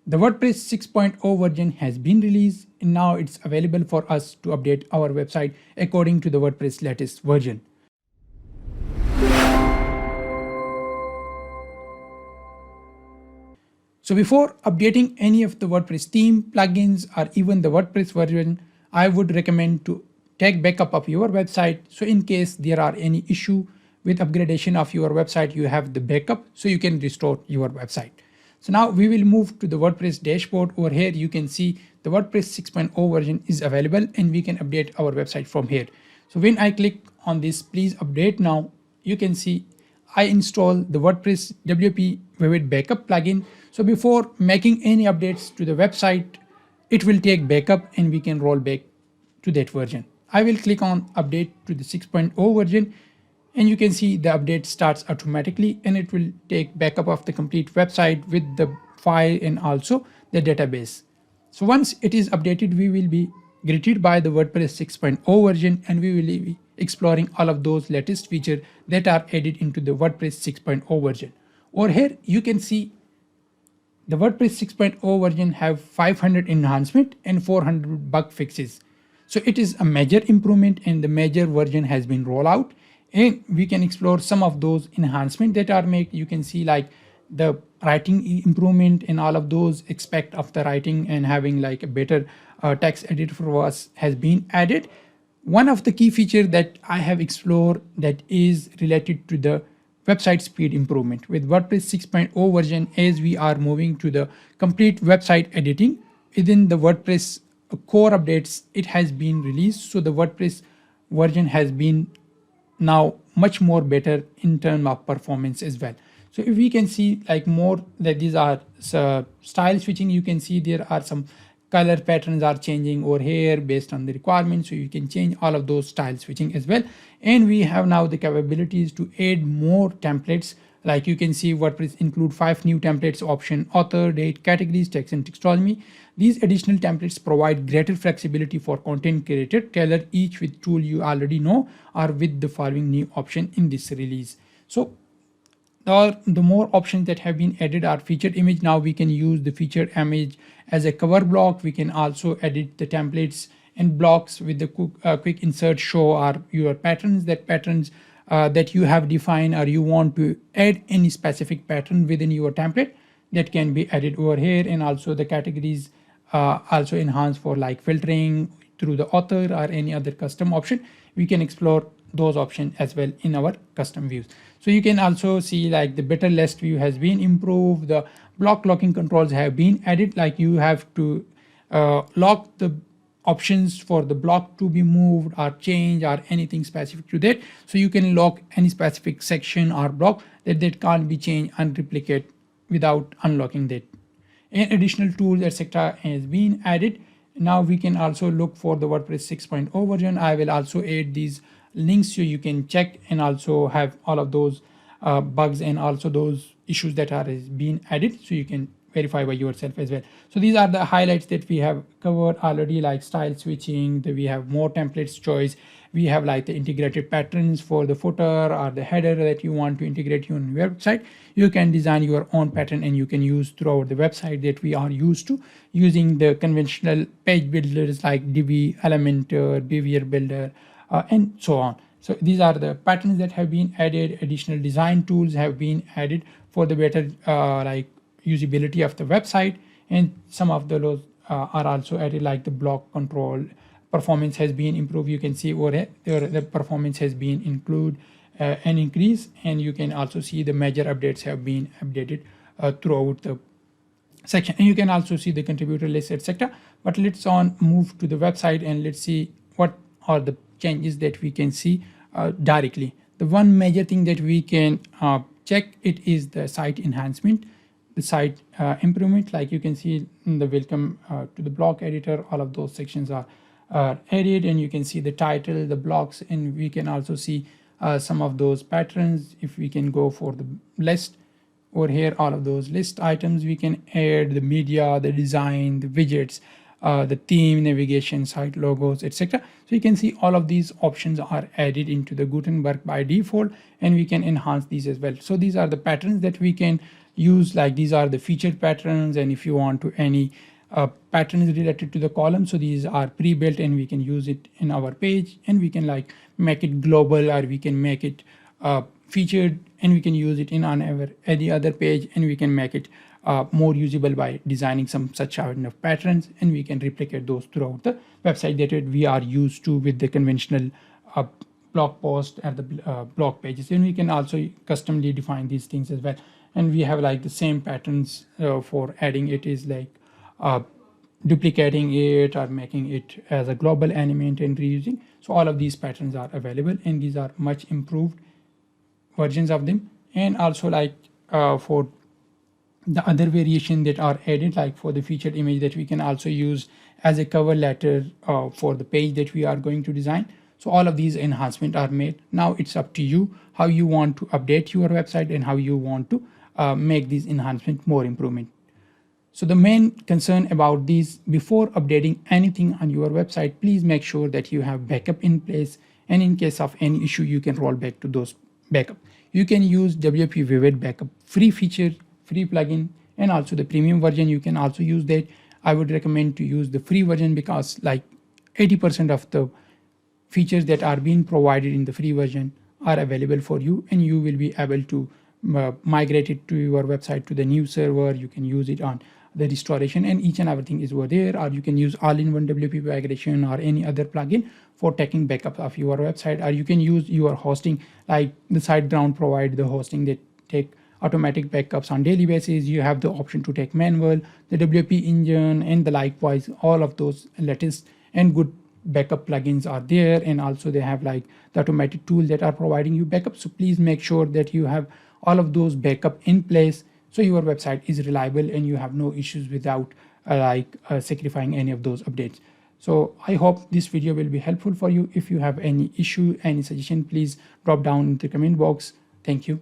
The WordPress 6.0 version has been released and now it's available for us to update our website according to the WordPress latest version. So before updating any of the WordPress theme, plugins, or even the WordPress version, I would recommend to take backup of your website. So in case there are any issue with upgradation of your website, you have the backup so you can restore your website. So now we will move to the WordPress dashboard. Over here, you can see the WordPress 6.0 version is available and we can update our website from here. So when I click on this, please update now, you can see I install the WordPress WPvivid backup plugin. So before making any updates to the website, it will take backup and we can roll back to that version. I will click on update to the 6.0 version and you can see the update starts automatically and it will take backup of the complete website with the file and also the database. So once it is updated, we will be greeted by the WordPress 6.0 version and we will be exploring all of those latest features that are added into the WordPress 6.0 version. Over here, you can see the WordPress 6.0 version have 500 enhancement and 400 bug fixes. So it is a major improvement and the major version has been rolled out and we can explore some of those enhancements that are made. You can see like the writing improvement and all of those aspects of the writing and having like a better text editor for us has been added. One of the key features that I have explored that is related to the website speed improvement with WordPress 6.0 version. As we are moving to the complete website editing within the WordPress core updates, it has been released. So the WordPress version has been now much more better in terms of performance as well. So if we can see like more that these are style switching, you can see there are some color patterns are changing over here based on the requirements. So you can change all of those style switching as well. And we have now the capabilities to add more templates. Like you can see WordPress include 5 new templates option: author, date, categories, text, and textonomy. These additional templates provide greater flexibility for content creator, tailor each with tool you already know or with the following new option in this release. So the more options that have been added are featured image. Now we can use the featured image as a cover block. We can also edit the templates and blocks with the quick insert show or your patterns that you have defined, or you want to add any specific pattern within your template that can be added over here. And also the categories also enhanced for like filtering through the author or any other custom option. We can explore those options as well in our custom views. So you can also see like the better list view has been improved. The block locking controls have been added, like you have to lock the options for the block to be moved or changed or anything specific to that. So you can lock any specific section or block that can't be changed and replicate without unlocking that. And additional tools etc. has been added. Now we can also look for the WordPress 6.0 version. I will also add these links so you can check and also have all of those bugs and also those issues that are being added so you can verify by yourself as well. So these are the highlights that we have covered already, like style switching, we have more templates choice, we have like the integrated patterns for the footer or the header that you want to integrate on your website. You can design your own pattern and you can use throughout the website that we are used to using the conventional page builders like Divi, Elementor, Behavior Builder, and so on. So these are the patterns that have been added. Additional design tools have been added for the better like usability of the website, and some of those are also added, like the block control performance has been improved. You can see over here the performance has been include an increase, and you can also see the major updates have been updated throughout the section, and you can also see the contributor list etc. But let's move to the website and let's see what are the changes that we can see directly. The one major thing that we can check it is the site enhancement, the site improvement. Like you can see in the welcome to the block editor, all of those sections are added, and you can see the title, the blocks, and we can also see some of those patterns. If we can go for the list over here, all of those list items, we can add the media, the design, the widgets, the theme, navigation, site logos, etc. So you can see all of these options are added into the Gutenberg by default, and we can enhance these as well. So these are the patterns that we can use like these are the featured patterns, and if you want to any patterns related to the column, so these are pre-built and we can use it in our page, and we can like make it global, or we can make it featured, and we can use it in on any other page, and we can make it more usable by designing some such kind of patterns, and we can replicate those throughout the website that we are used to with the conventional blog post and the blog pages. And we can also customly define these things as well, and we have like the same patterns for adding it is like duplicating it or making it as a global element and reusing. So all of these patterns are available, and these are much improved versions of them. And also like for the other variation that are added, like for the featured image that we can also use as a cover letter for the page that we are going to design. So all of these enhancements are made. Now it's up to you how you want to update your website and how you want to make these enhancements more improvement. So the main concern about these, before updating anything on your website, please make sure that you have backup in place, and in case of any issue you can roll back to those backup. You can use WPvivid backup, free feature, free plugin, and also the premium version you can also use that. I would recommend to use the free version because like 80% of the features that are being provided in the free version are available for you, and you will be able to migrate it to your website to the new server. You can use it on the restoration, and each and everything is over there, or you can use all-in-one WP migration or any other plugin for taking backup of your website, or you can use your hosting like the SiteGround provide the hosting that take automatic backups on daily basis. You have the option to take manual, the WP engine, and the likewise all of those latest and good backup plugins are there, and also they have like the automated tool that are providing you backup. So please make sure that you have all of those backup in place so your website is reliable and you have no issues without sacrificing any of those updates. So I hope this video will be helpful for you. If you have any issue, any suggestion, please drop down in the comment box. Thank you.